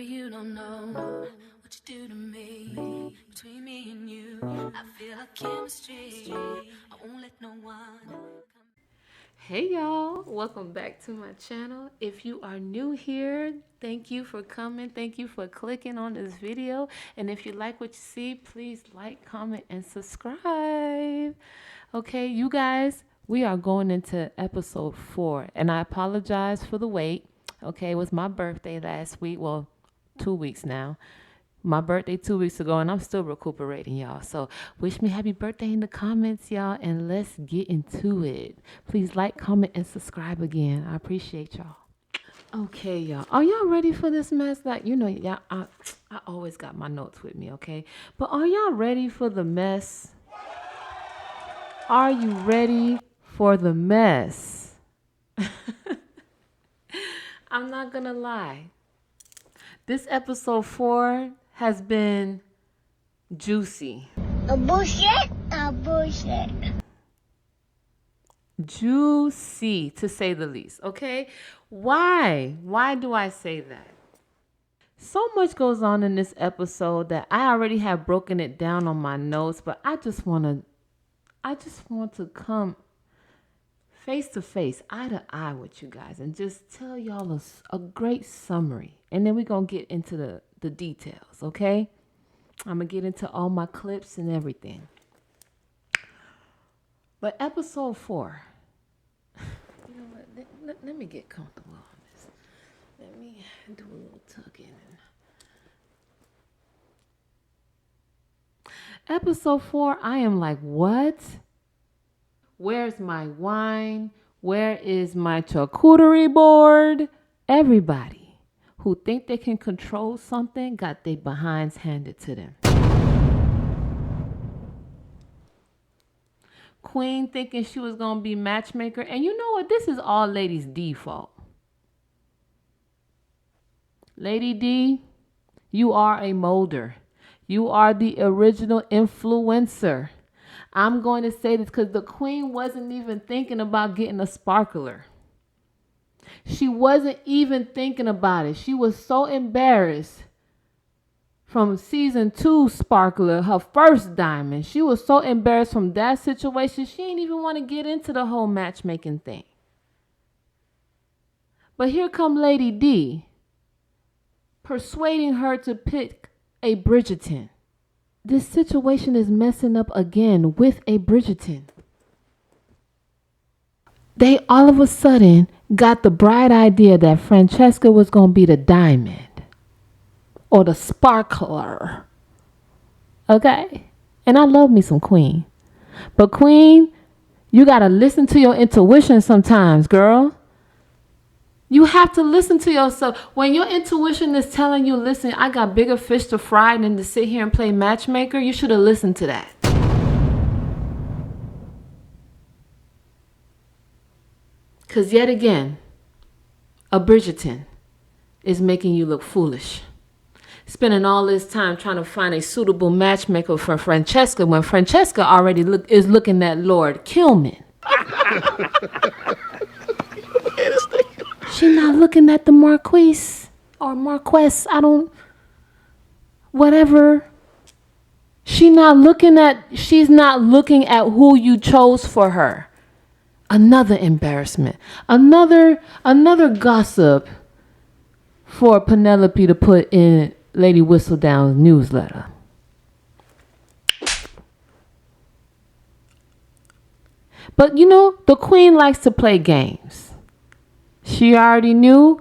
you don't know what you do to me. Between me and you, I feel a chemistry. I won't let no one. Hey y'all, welcome back to my channel. If you are new here, thank you for coming. Thank you for clicking on this video. And if you like what you see, please like, comment, and subscribe. Okay, you guys, we are going into episode 4. And I apologize for the wait. Okay, it was my birthday last week. Well, 2 weeks now. My birthday 2 weeks ago, and I'm still recuperating, y'all. So wish me happy birthday in the comments, y'all, and let's get into it. Please like, comment, and subscribe again. I appreciate y'all. Okay, y'all. Are y'all ready for this mess? Like, y'all, I always got my notes with me, okay? But are y'all ready for the mess? Are you ready for the mess? I'm not gonna lie. This episode 4 has been juicy. A bullshit. Juicy, to say the least, okay? Why? Why do I say that? So much goes on in this episode that I already have broken it down on my notes, but I just want to come face to face, eye to eye with you guys and just tell y'all a great summary. And then we're going to get into the details, okay? I'm going to get into all my clips and everything. But episode 4, you know what? Let me get comfortable on this. Let me do a little tugging. Episode 4, I am like, what? Where's my wine? Where is my charcuterie board? Everybody who think they can control something got their behinds handed to them. Queen thinking she was going to be matchmaker. And you know what? This is all Lady D's fault. Lady D, you are a molder. You are the original influencer. I'm going to say this because the queen wasn't even thinking about getting a sparkler. She wasn't even thinking about it. She was so embarrassed from season 2 sparkler, her first diamond. She was so embarrassed from that situation. She didn't even want to get into the whole matchmaking thing. But here come Lady D, persuading her to pick a Bridgerton. This situation is messing up again with a Bridgerton. They all of a sudden got the bright idea that Francesca was going to be the diamond or the sparkler. Okay? And I love me some Queen. But Queen, you got to listen to your intuition sometimes, girl. You have to listen to yourself. When your intuition is telling you, listen, I got bigger fish to fry than to sit here and play matchmaker, you should have listened to that. Because yet again, a Bridgerton is making you look foolish. Spending all this time trying to find a suitable matchmaker for Francesca when Francesca already is looking at Lord Kilman. She not looking at the Marquise or Marquess. Whatever. She's not looking at who you chose for her. Another embarrassment. Another gossip for Penelope to put in Lady Whistledown's newsletter. But the queen likes to play games. She already knew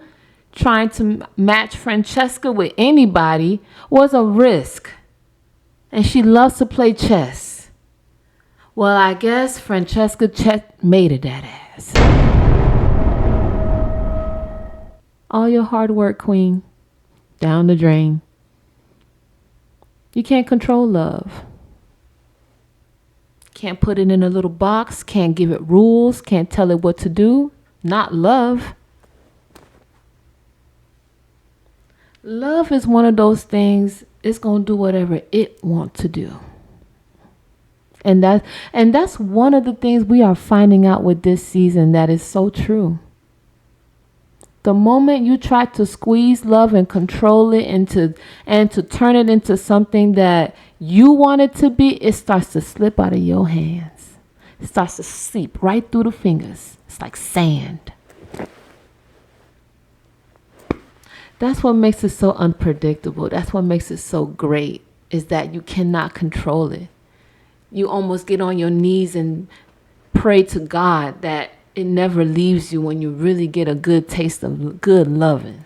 trying to match Francesca with anybody was a risk. And she loves to play chess. Well, I guess Francesca checkmated that ass. All your hard work, Queen, down the drain. You can't control love. Can't put it in a little box. Can't give it rules. Can't tell it what to do. Not love. Love is one of those things, it's going to do whatever it wants to do. And that's one of the things we are finding out with this season that is so true. The moment you try to squeeze love and control it and to turn it into something that you want it to be, it starts to slip out of your hands. It starts to seep right through the fingers. It's like sand. That's what makes it so unpredictable. That's what makes it so great, is that you cannot control it. You almost get on your knees and pray to God that it never leaves you when you really get a good taste of good loving.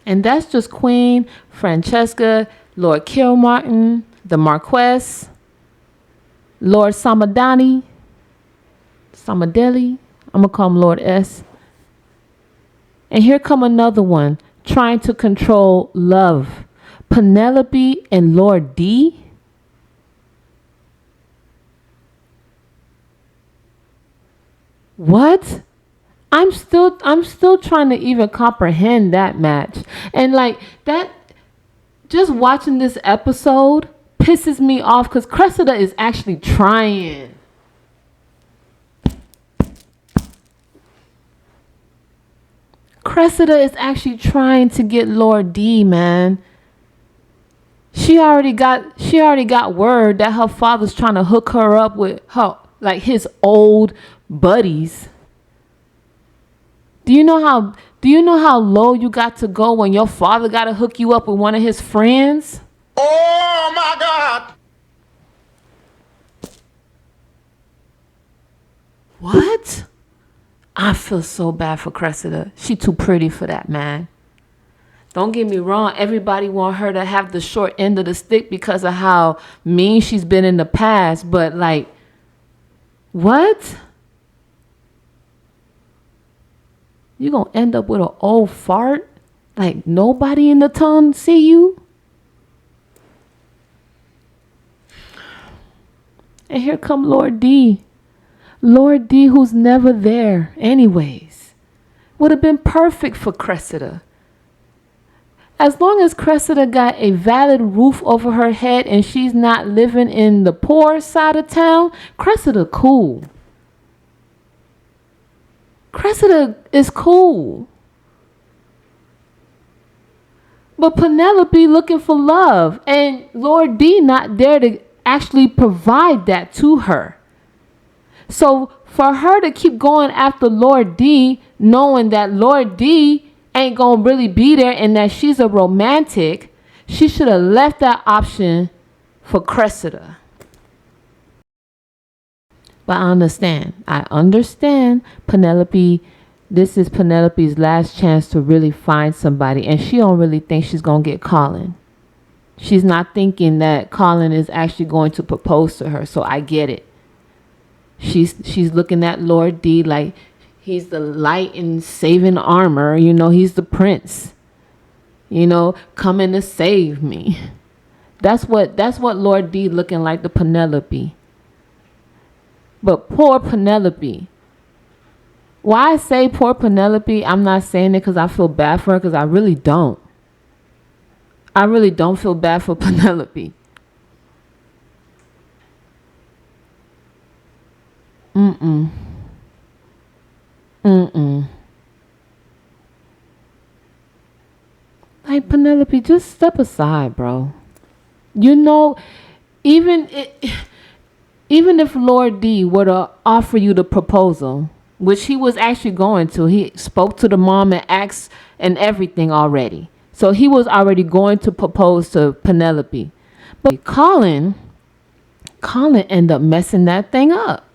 And that's just Queen Francesca, Lord Kilmartin, the Marquess, Lord Samadani, Samadeli. I'm going to call him Lord S. And here come another one trying to control love. Penelope and Lord D. What? I'm still trying to even comprehend that match. And like that, just watching this episode pisses me off because Cressida is actually trying. Cressida is actually trying to get Lord D, man. She already got word that her father's trying to hook her up with her, like his old buddies. Do you know how low you got to go when your father got to hook you up with one of his friends? Oh my God! What? I feel so bad for Cressida. She too pretty for that, man. Don't get me wrong. Everybody want her to have the short end of the stick because of how mean she's been in the past. But like, what? You gonna end up with an old fart? Like nobody in the town see you? And here come Lord D. Lord D, who's never there anyways. Would have been perfect for Cressida. As long as Cressida got a valid roof over her head and she's not living in the poor side of town, Cressida cool. Cressida is cool. But Penelope looking for love and Lord D not there to actually provide that to her. So for her to keep going after Lord D, knowing that Lord D ain't gonna really be there and that she's a romantic, she should have left that option for Cressida. But I understand Penelope. This is Penelope's last chance to really find somebody, and she don't really think she's gonna get Colin. She's not thinking that Colin is actually going to propose to her, so I get it. She's looking at Lord D like he's the light in saving armor, he's the prince. Coming to save me. That's what Lord D looking like to Penelope. But poor Penelope. Why I say poor Penelope, I'm not saying it because I feel bad for her, because I really don't. I really don't feel bad for Penelope. Like, Penelope, just step aside, bro. Even if Lord D were to offer you the proposal, which he was actually going to, he spoke to the mom and asked and everything already. So he was already going to propose to Penelope. But Colin ended up messing that thing up.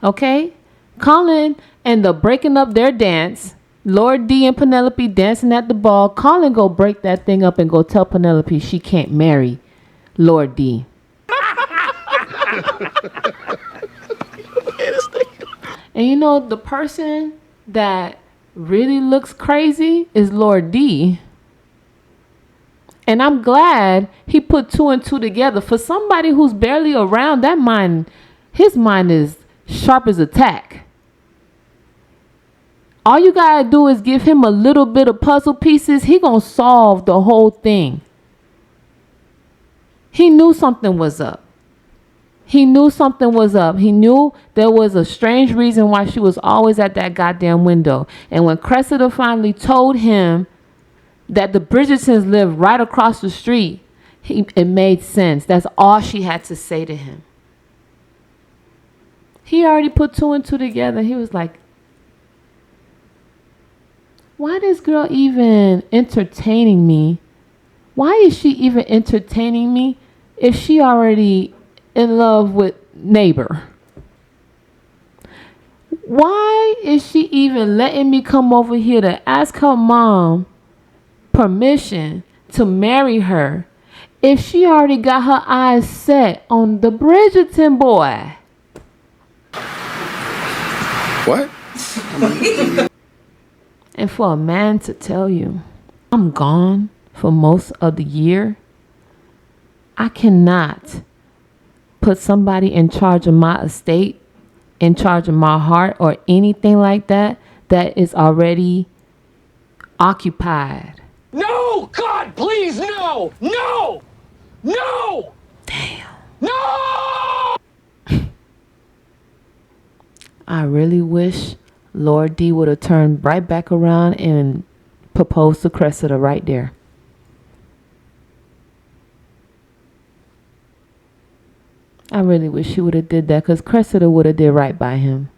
Okay? Colin ended up breaking up their dance. Lord D and Penelope dancing at the ball. Colin go break that thing up and go tell Penelope she can't marry Lord D. And the person that really looks crazy is Lord D. And I'm glad he put 2 and 2 together. For somebody who's barely around, his mind is sharp as a tack. All you gotta do is give him a little bit of puzzle pieces. He gonna solve the whole thing. He knew something was up. He knew something was up. He knew there was a strange reason why she was always at that goddamn window. And when Cressida finally told him that the Bridgertons lived right across the street, it made sense. That's all she had to say to him. He already put two and two together. He was like, why this girl even entertaining me? Why is she even entertaining me if she already in love with neighbor? Why is she even letting me come over here to ask her mom permission to marry her if she already got her eyes set on the Bridgerton boy? What? And for a man to tell you, I'm gone for most of the year, I cannot put somebody in charge of my estate, in charge of my heart, or anything like that, that is already occupied. No! God, please, no! No! No! Damn. No! I really wish Lord D would have turned right back around and proposed to Cressida right there. I really wish she would have did that, because Cressida would have did right by him.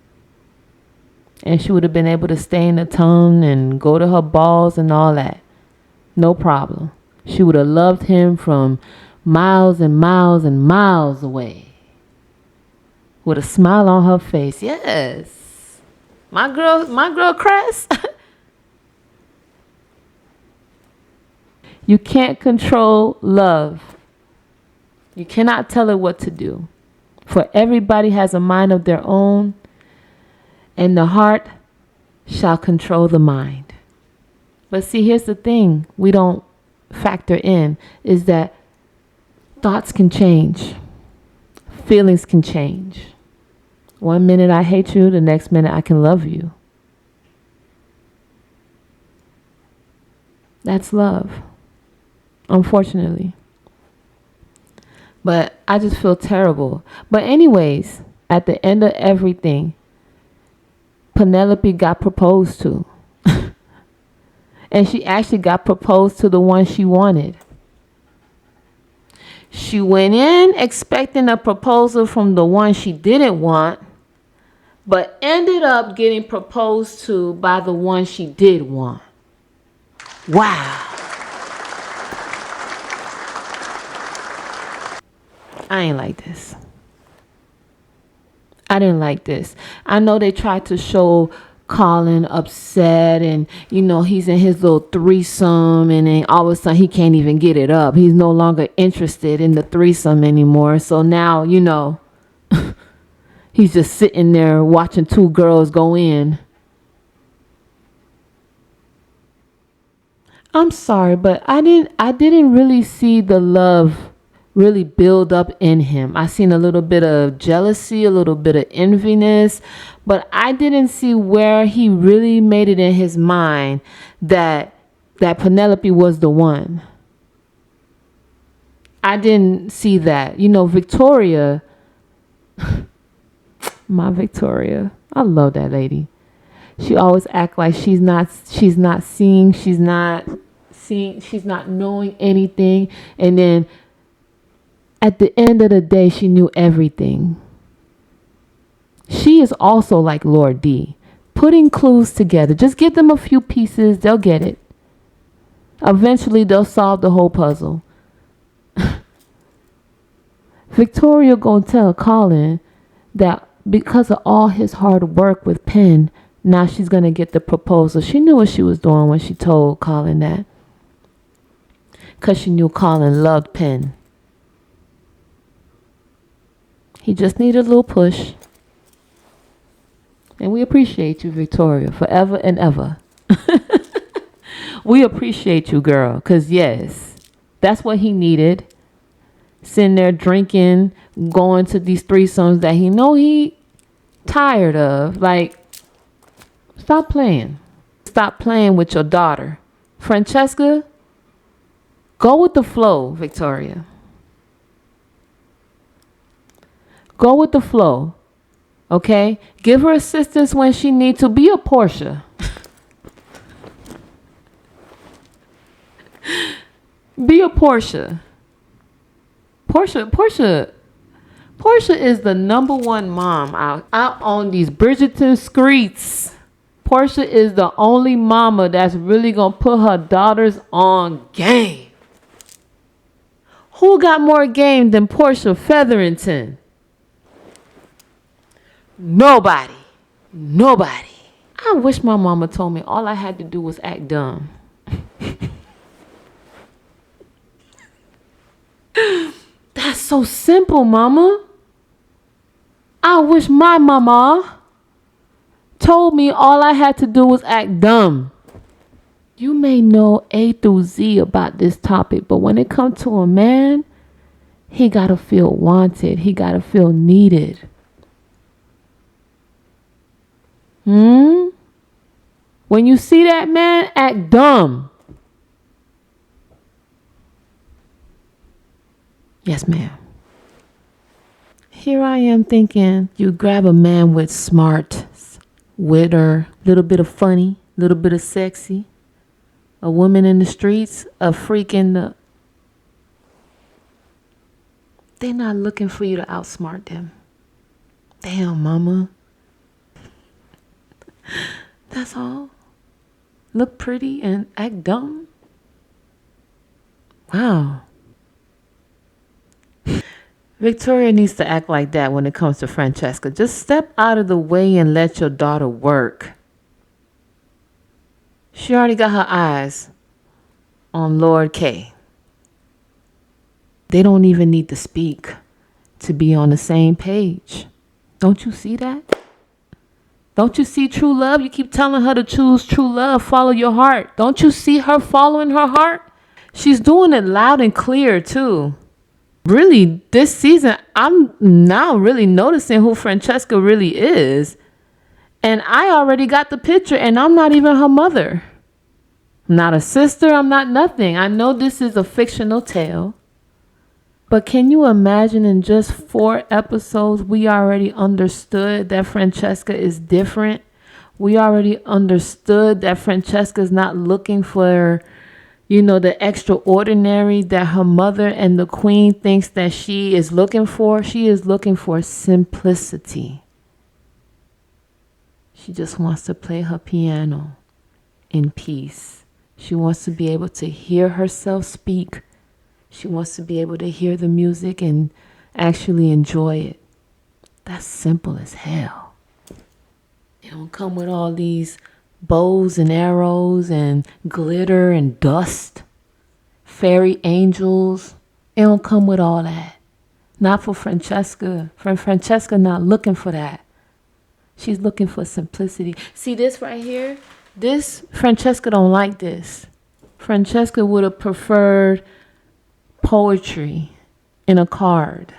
And she would have been able to stay in the town and go to her balls and all that. No problem. She would have loved him from miles and miles and miles away. With a smile on her face. Yes. My girl Cress. You can't control love. You cannot tell it what to do. For everybody has a mind of their own, and the heart shall control the mind. But see, here's the thing we don't factor in, is that thoughts can change. Feelings can change. One minute I hate you, the next minute I can love you. That's love, unfortunately. But I just feel terrible. But anyways, at the end of everything, Penelope got proposed to. And she actually got proposed to the one she wanted. She went in expecting a proposal from the one she didn't want, but ended up getting proposed to by the one she did want. Wow. I ain't like this. I didn't like this. I know they tried to show Colin upset, and he's in his little threesome, and then all of a sudden he can't even get it up. He's no longer interested in the threesome anymore. So now he's just sitting there watching two girls go in. I'm sorry, but I didn't really see the love really build up in him. I seen a little bit of jealousy, a little bit of enviness, but I didn't see where he really made it in his mind that Penelope was the one. I didn't see that. Victoria, my Victoria, I love that lady. She always act like she's not seeing, she's not knowing anything, and then at the end of the day, she knew everything. She is also like Lord D, putting clues together. Just give them a few pieces, they'll get it. Eventually, they'll solve the whole puzzle. Victoria gonna tell Colin that because of all his hard work with Penn, now she's gonna get the proposal. She knew what she was doing when she told Colin that, because she knew Colin loved Penn. He just needed a little push. And we appreciate you, Victoria, forever and ever. We appreciate you, girl, because yes, that's what he needed. Sitting there drinking, going to these threesomes that he tired of. Like, stop playing. Stop playing with your daughter. Francesca, go with the flow, Victoria. Go with the flow. Okay? Give her assistance when she needs to. Be a Portia. Be a Portia. Portia is the number one mom out on these Bridgerton streets. Portia is the only mama that's really gonna put her daughters on game. Who got more game than Portia Featherington? Nobody. I wish my mama told me all I had to do was act dumb. That's so simple, mama. I wish my mama told me all I had to do was act dumb. You may know A through Z about this topic, but when it comes to a man, he gotta feel wanted. He gotta feel needed. When you see that man, act dumb. Yes, ma'am. Here I am thinking you grab a man with smarts, wit, or little bit of funny, little bit of sexy, a woman in the streets, a freak in the... They're not looking for you to outsmart them. Damn, mama. That's all. Look pretty and act dumb. Wow. Victoria needs to act like that when it comes to Francesca. Just step out of the way and let your daughter work. She already got her eyes on Lord K. They don't even need to speak to be on the same page. Don't you see that? Don't you see true love? You keep telling her to choose true love, follow your heart. Don't you see her following her heart? She's doing it loud and clear too. Really, this season, I'm now really noticing who Francesca really is. And I already got the picture, and I'm not even her mother. I'm not a sister, I'm not nothing. I know this is a fictional tale. But can you imagine in just 4 episodes, we already understood that Francesca is different. We already understood that Francesca is not looking for, the extraordinary that her mother and the queen thinks that she is looking for. She is looking for simplicity. She just wants to play her piano in peace. She wants to be able to hear herself speak. She wants to be able to hear the music and actually enjoy it. That's simple as hell. It don't come with all these bows and arrows and glitter and dust, fairy angels. It don't come with all that. Not for Francesca. Francesca not looking for that. She's looking for simplicity. See this right here? This, Francesca don't like this. Francesca would have preferred poetry in a card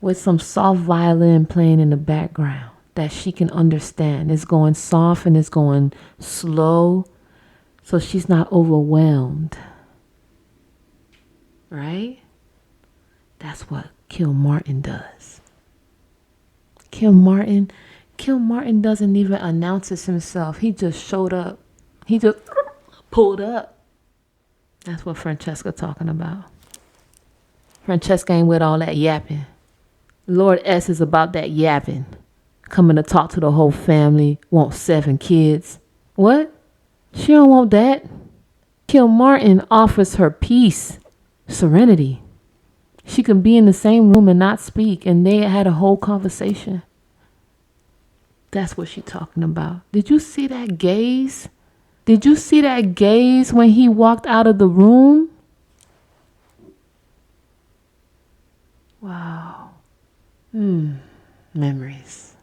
with some soft violin playing in the background that she can understand. It's going soft and it's going slow, so she's not overwhelmed. Right? That's what Kilmartin does. Kilmartin doesn't even announce himself. He just showed up. He just pulled up. That's what Francesca talking about. Francesca ain't with all that yapping. Lord S is about that yapping. Coming to talk to the whole family. Want 7 kids. What? She don't want that. Kilmartin offers her peace, serenity. She can be in the same room and not speak, and they had a whole conversation. That's what she talking about. Did you see that gaze? Did you see that gaze when he walked out of the room? Wow. Memories.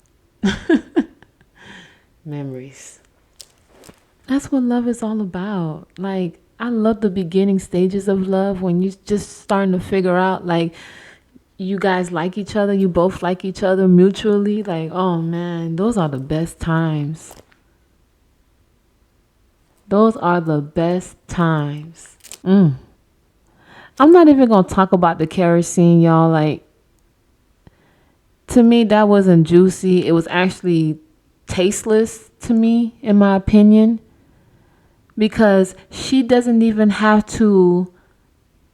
Memories. That's what love is all about. Like, I love the beginning stages of love when you just starting to figure out, like, you guys like each other. You both like each other mutually. Like, oh man, those are the best times. Those are the best times. I'm not even going to talk about the kerosene, y'all. Like, To me, that wasn't juicy. It was actually tasteless to me, in my opinion, because she doesn't even have to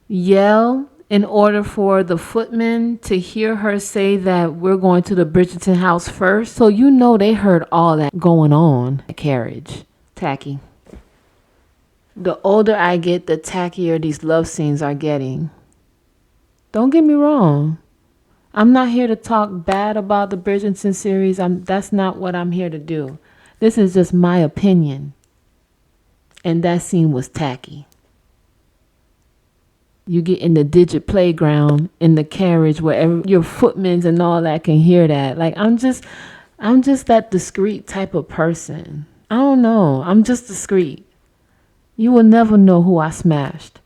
yell in order for the footmen to hear her say that we're going to the Bridgerton house first. So you know they heard all that going on. Carriage. Tacky. The older I get, the tackier these love scenes are getting. Don't get me wrong. I'm not here to talk bad about the Bridgerton series. That's not what I'm here to do. This is just my opinion. And that scene was tacky. You get in the digit playground in the carriage where your footmen and all that can hear that. Like I'm just that discreet type of person. I don't know. I'm just discreet. You will never know who I smashed.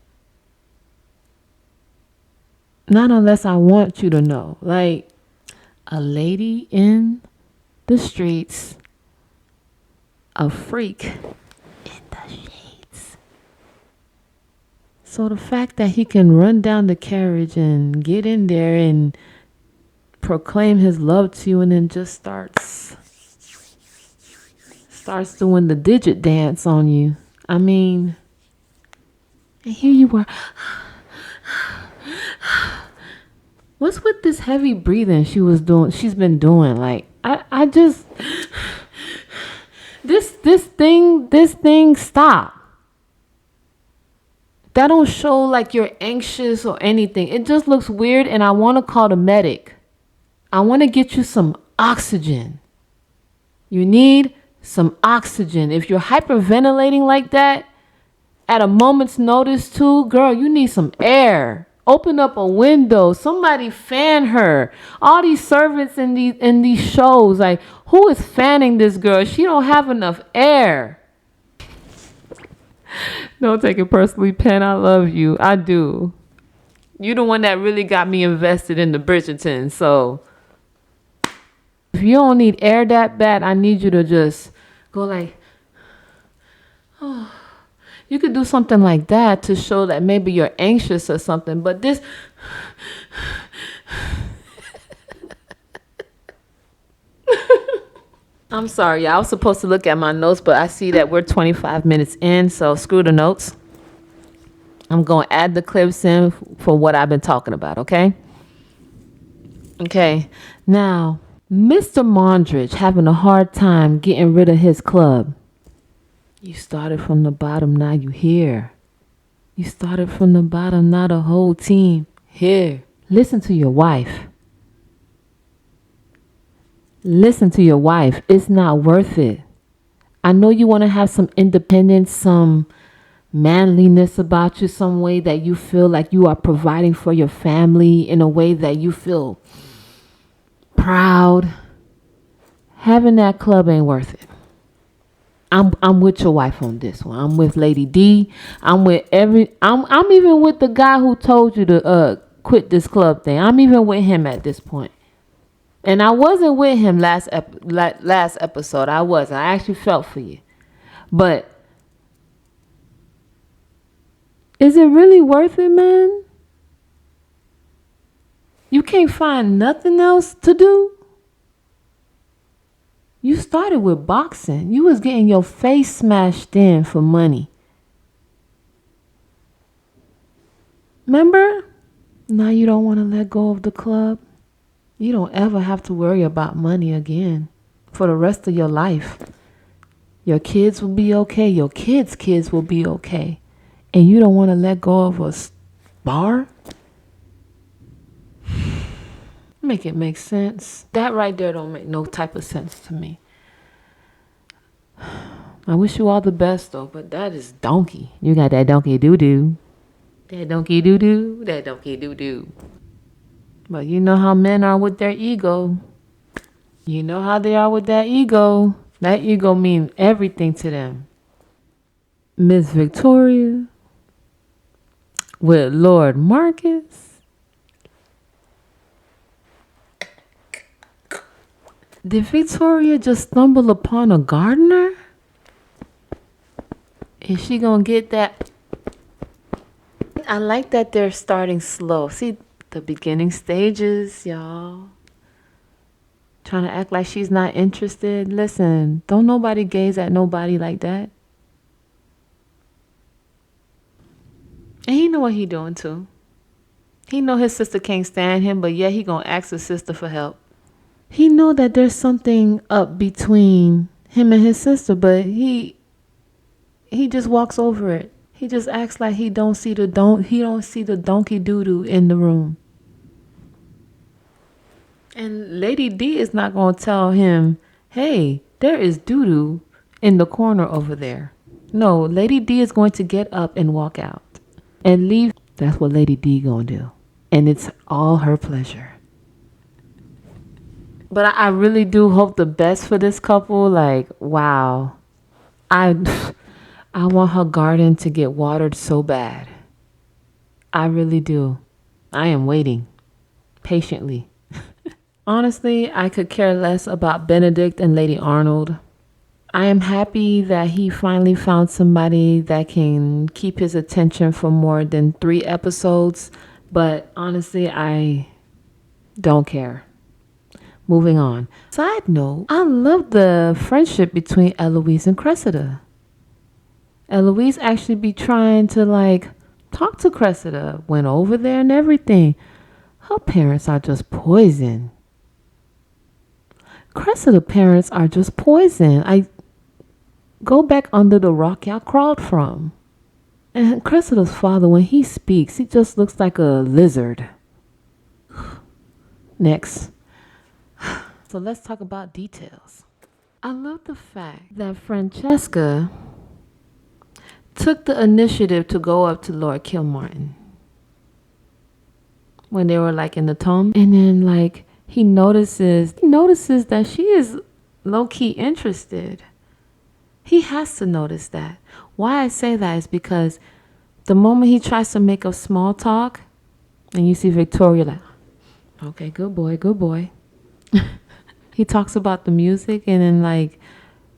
Not unless I want you to know. Like a lady in the streets, a freak in the shades. So the fact that he can run down the carriage and get in there and proclaim his love to you and then just starts doing the digit dance on you. I mean, and here you are. What's with this heavy breathing she's been doing? Like, I just, this thing, stop. That don't show like you're anxious or anything. It just looks weird and I want to call the medic. I want to get you some oxygen. You need some oxygen. If you're hyperventilating like that, at a moment's notice too, girl, you need some air. Open up a window. Somebody fan her. All these servants in these shows, like, who is fanning this girl? She don't have enough air. Don't take it personally, Pen. I love you. I do. You the one that really got me invested in the Bridgerton. So if you don't need air that bad, I need you to just go like, oh. You could do something like that to show that maybe you're anxious or something. But this... I'm sorry, y'all. I was supposed to look at my notes, but I see that we're 25 minutes in, so screw the notes. I'm going to add the clips in for what I've been talking about, okay? Okay. Now, Mr. Mondridge having a hard time getting rid of his club. You started from the bottom, now you here. You started from the bottom, now the whole team here. Listen to your wife. Listen to your wife. It's not worth it. I know you want to have some independence, some manliness about you, some way that you feel like you are providing for your family in a way that you feel proud. Having that club ain't worth it. I'm with your wife on this one. I'm with Lady D. I'm even with the guy who told you to quit this club thing. I'm even with him at this point. And I wasn't with him last episode. I wasn't. I actually felt for you. But is it really worth it, man? You can't find nothing else to do? You started with boxing. You was getting your face smashed in for money. Remember? Now you don't want to let go of the club. You don't ever have to worry about money again for the rest of your life. Your kids will be okay. Your kids' will be okay. And you don't want to let go of a bar? Make it make sense. That right there don't make no type of sense to me. I wish you all the best though, but that is donkey. You got that donkey doo-doo. That donkey doo-doo. That donkey doo-doo. But you know how men are with their ego. You know how they are with that ego. That ego means everything to them. Miss Victoria with Lord Marcus. Did Victoria just stumble upon a gardener? Is she gonna get that? I like that they're starting slow. See the beginning stages, y'all. Trying to act like she's not interested. Listen, don't nobody gaze at nobody like that. And he know what he doing too. He know his sister can't stand him, but yet he gonna ask his sister for help. He know that there's something up between him and his sister, but he just walks over it. He just acts like he don't see the donkey doo-doo in the room. And Lady D is not going to tell him, hey, there is doo-doo in the corner over there. No, Lady D is going to get up and walk out and leave. That's what Lady D going to do. And it's all her pleasure. But I really do hope the best for this couple. Like, wow. I want her garden to get watered so bad. I really do. I am waiting patiently. Honestly, I could care less about Benedict and Lady Arnold. I am happy that he finally found somebody that can keep his attention for more than 3 episodes. But honestly, I don't care. Moving on. Side note, I love the friendship between Eloise and Cressida. Eloise actually be trying to talk to Cressida. Went over there and everything. Her parents are just poison. Cressida parents are just poison. I go back under the rock y'all crawled from. And Cressida's father, when he speaks, he just looks like a lizard. Next. So let's talk about details. I love the fact that Francesca took the initiative to go up to Lord Kilmartin when they were in the tomb, and then he notices that she is low-key interested. He has to notice that. Why I say that is because the moment he tries to make a small talk, and you see Victoria okay, good boy. He talks about the music, and then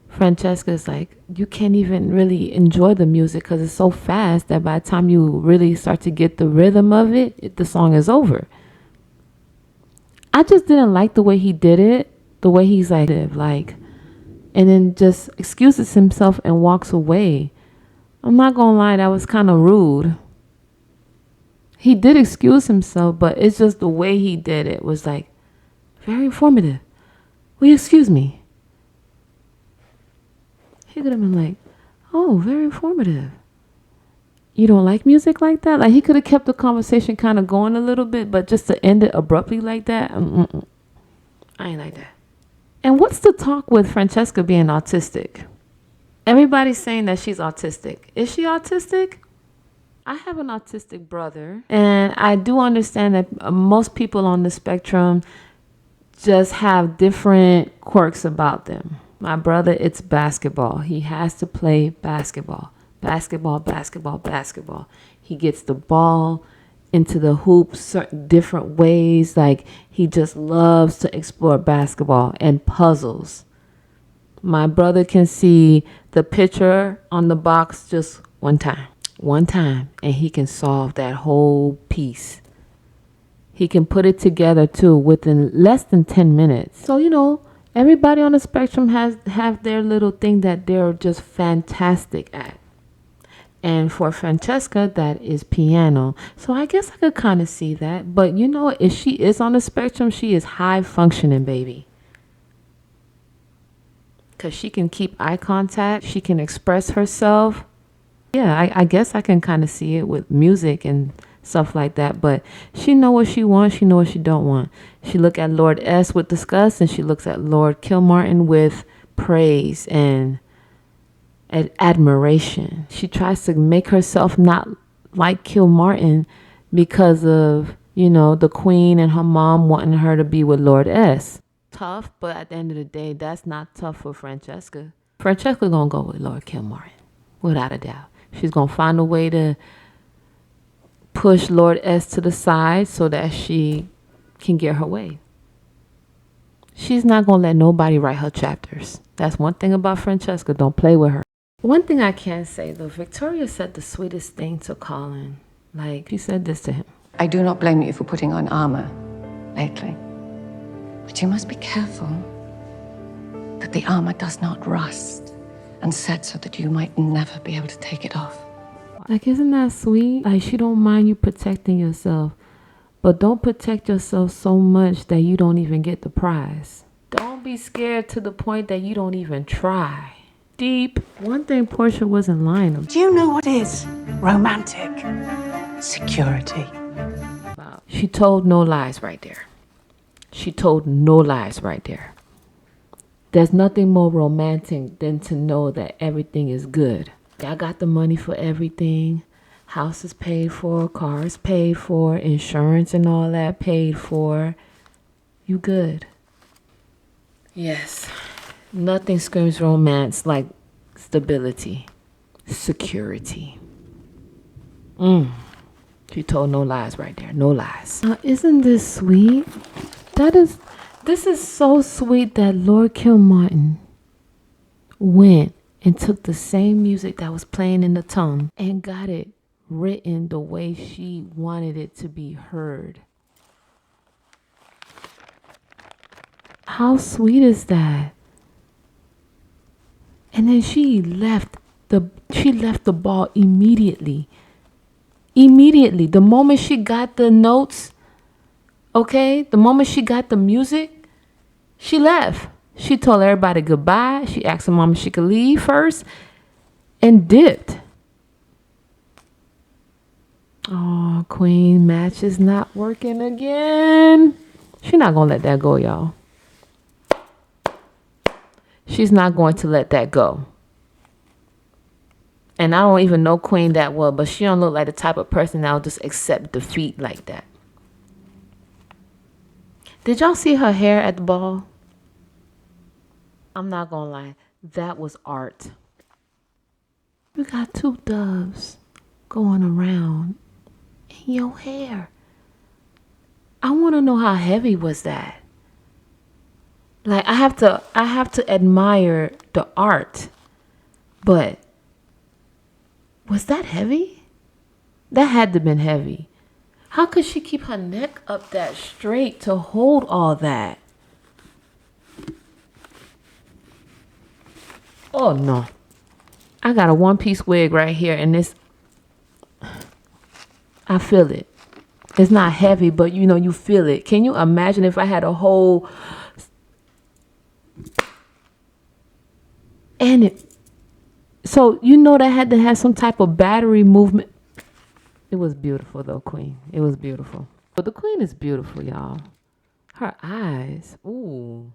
Francesca's you can't even really enjoy the music because it's so fast that by the time you really start to get the rhythm of it, the song is over. I just didn't like the way he did it, the way he's and then just excuses himself and walks away. I'm not gonna lie, that was kind of rude. He did excuse himself, but it's just the way he did it was very informative. Will you excuse me? He could have been oh, very informative. You don't like music like that? He could have kept the conversation kind of going a little bit, but just to end it abruptly like that, I ain't like that. And what's the talk with Francesca being autistic? Everybody's saying that she's autistic. Is she autistic? I have an autistic brother, and I do understand that most people on the spectrum just have different quirks about them. My brother, it's basketball. He has to play basketball. Basketball. He gets the ball into the hoop certain different ways. He just loves to explore basketball and puzzles. My brother can see the picture on the box just one time, and he can solve that whole piece. He can put it together too within less than 10 minutes. So, everybody on the spectrum have their little thing that they're just fantastic at. And for Francesca, that is piano. So I guess I could kind of see that. But if she is on the spectrum, she is high functioning, baby. Because she can keep eye contact. She can express herself. Yeah, I guess I can kind of see it with music and stuff like that. But she know what she wants. She know what she don't want. She look at Lord S with disgust, and she looks at Lord Kilmartin with praise and admiration. She tries to make herself not like Kilmartin because of, the queen and her mom wanting her to be with Lord S. Tough, but at the end of the day, that's not tough for Francesca. Francesca gonna go with Lord Kilmartin, without a doubt. She's gonna find a way to push Lord S to the side so that she can get her way. She's not gonna let nobody write her chapters. That's one thing about Francesca. Don't play with her. One thing I can say though, Victoria said the sweetest thing to Colin. She said this to him. I do not blame you for putting on armor lately. But you must be careful that the armor does not rust and set so that you might never be able to take it off. Like, isn't that sweet? Like, she don't mind you protecting yourself, but don't protect yourself so much that you don't even get the prize. Don't be scared to the point that you don't even try. Deep. One thing Portia wasn't lying about. Do you know what is romantic? Security. She told no lies right there. She told no lies right there. There's nothing more romantic than to know that everything is good. I got the money for everything. House is paid for, cars paid for, insurance and all that paid for. You good. Yes. Nothing screams romance like stability, security. She told no lies right there. No lies. Now, isn't this sweet? This is so sweet that Lord Kilmartin went and took the same music that was playing in the tongue and got it written the way she wanted it to be heard. How sweet is that? And then she left the ball immediately. Immediately. The moment she got the notes, okay, the moment she got the music, she left. She told everybody goodbye. She asked her mom if she could leave first and dipped. Oh, Queen, match is not working again. She's not going to let that go, y'all. She's not going to let that go. And I don't even know Queen that well, but she don't look like the type of person that'll just accept defeat like that. Did y'all see her hair at the ball? I'm not going to lie. That was art. You got two doves going around in your hair. I want to know how heavy was that? Like, I have to admire the art. But was that heavy? That had to have been heavy. How could she keep her neck up that straight to hold all that? Oh, no. I got a one-piece wig right here, and this, I feel it. It's not heavy, but you know, you feel it. Can you imagine if I had a whole, and it, so you know that had to have some type of battery movement. It was beautiful though, Queen. It was beautiful. But the Queen is beautiful, y'all. Her eyes, ooh.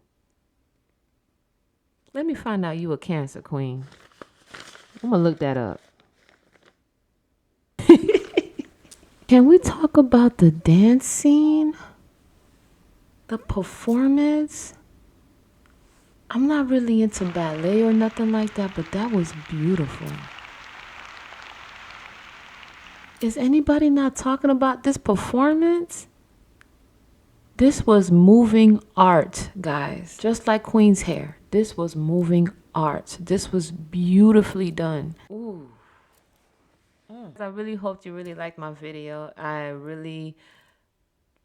Let me find out you a Cancer, Queen. I'm gonna look that up. Can we talk about the dance scene? The performance? I'm not really into ballet or nothing like that, but that was beautiful. Is anybody not talking about this performance? This was moving art, guys. Just like Queen's hair. This was moving art. This was beautifully done. Ooh. I really hoped you really liked my video. I really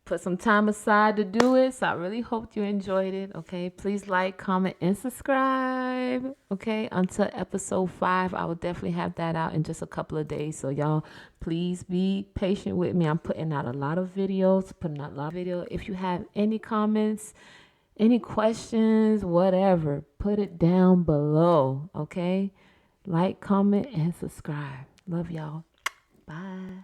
put some time aside to do it, so I really hoped you enjoyed it. Okay, please like, comment, and subscribe. Okay, until episode 5, I will definitely have that out in just a couple of days. So y'all, please be patient with me. I'm putting out a lot of videos, If you have any comments, any questions, whatever, put it down below. Okay, like, comment, and subscribe. Love y'all. Bye.